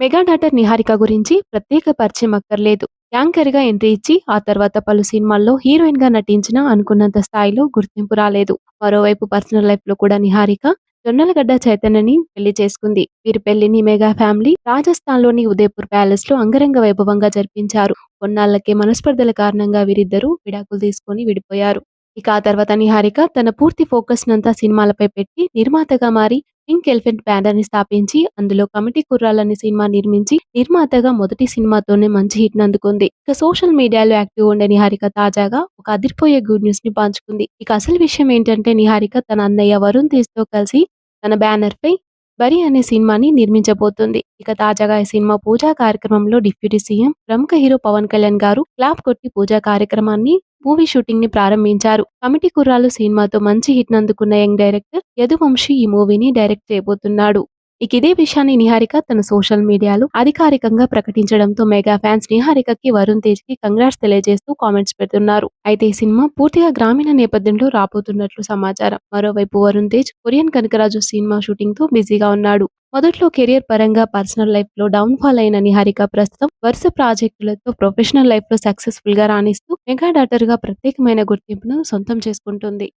Mega daughter Niharika గురించి ప్రత్యేక పరిచయం అక్కర్లేదు. యాంకర్‌గా ఎంట్రీ ఇచ్చి, ఆ తర్వాత పలు సినిమాల్లో హీరోయిన్‌గా నటించినా అనుకున్నంత స్థాయిలో గుర్తింపు రాలేదు. మరోవైపు పర్సనల్ లైఫ్‌లో కూడా నిహారిక జొన్నలగడ్డ చైతన్యని పెళ్లి చేసుకుంది. వీరి పెళ్లిని మెగా ఫ్యామిలీ రాజస్థాన్‌లోని ఉదయపూర్ ప్యాలెస్‌లో అంగరంగ వైభవంగా జరిపించారు. కొన్నాళ్లకే మనస్పర్ధల కారణంగా వీరిద్దరూ విడాకులు తీసుకొని విడిపోయారు. ఇక ఆ తర్వాత నిహారిక తన పూర్తి ఫోకస్‌నంతా సినిమాలపై పెట్టి నిర్మాతగా మారి పింక్ ఎలిఫెంట్ బ్యానర్‌ని స్థాపించి అందులో 'కమిటీ కుర్రాళ్ళు' అనే సినిమా నిర్మించి నిర్మాతగా మొదటి సినిమాతోనే మంచి హిట్‌ని అందుకుంది. ఇక సోషల్ మీడియాలో యాక్టివ్‌గా ఉండే నిహారిక తాజాగా ఒక అదిరిపోయే గుడ్ న్యూస్‌ని పంచుకుంది. ఇక అసలు విషయం ఏంటంటే నిహారిక తన అన్నయ్య వరుణ్ తేజ్‌తో కలిసి తన బ్యానర్‌పై 'బరి' అనే సినిమాని నిర్మించబోతుంది. ఇక తాజాగా ఈ సినిమా పూజా కార్యక్రమంలో డిప్యూటీ సీఎం ప్రముఖ హీరో పవన్ కళ్యాణ్ గారు క్లాప్ కొట్టి పూజా కార్యక్రమాన్ని మూవీ షూటింగ్ ని ప్రారంభించారు. 'కమిటీ కుర్రాళ్ళు' సినిమాతో మంచి హిట్ నందుకున్న యంగ్ డైరెక్టర్ యదువంశీ ఈ మూవీని డైరెక్ట్ చేయబోతున్నాడు. ఇక ఇదే విషయాన్ని నిహారిక తన సోషల్ మీడియాలో అధికారికంగా ప్రకటించడంతో మెగా ఫ్యాన్స్ నిహారికకి వరుణ్ తేజ్ కి కంగ్రాట్స్ తెలియజేస్తూ కామెంట్స్ పెడుతున్నారు. అయితే ఈ సినిమా పూర్తిగా గ్రామీణ నేపథ్యంలో రాబోతున్నట్లు సమాచారం. మరోవైపు వరుణ్ తేజ్ కొరియన్ కనకరాజు సినిమా షూటింగ్ తో బిజీగా ఉన్నాడు. మొదట్లో కెరియర్ పరంగా పర్సనల్ లైఫ్ లో డౌన్ ఫాల్ అయిన నిహారిక ప్రస్తుతం వరుస ప్రాజెక్టులతో ప్రొఫెషనల్ లైఫ్ లో సక్సెస్ఫుల్ గా రాణిస్తూ మెగా డాటర్ గా ప్రత్యేకమైన గుర్తింపును సొంతం చేసుకుంటుంది.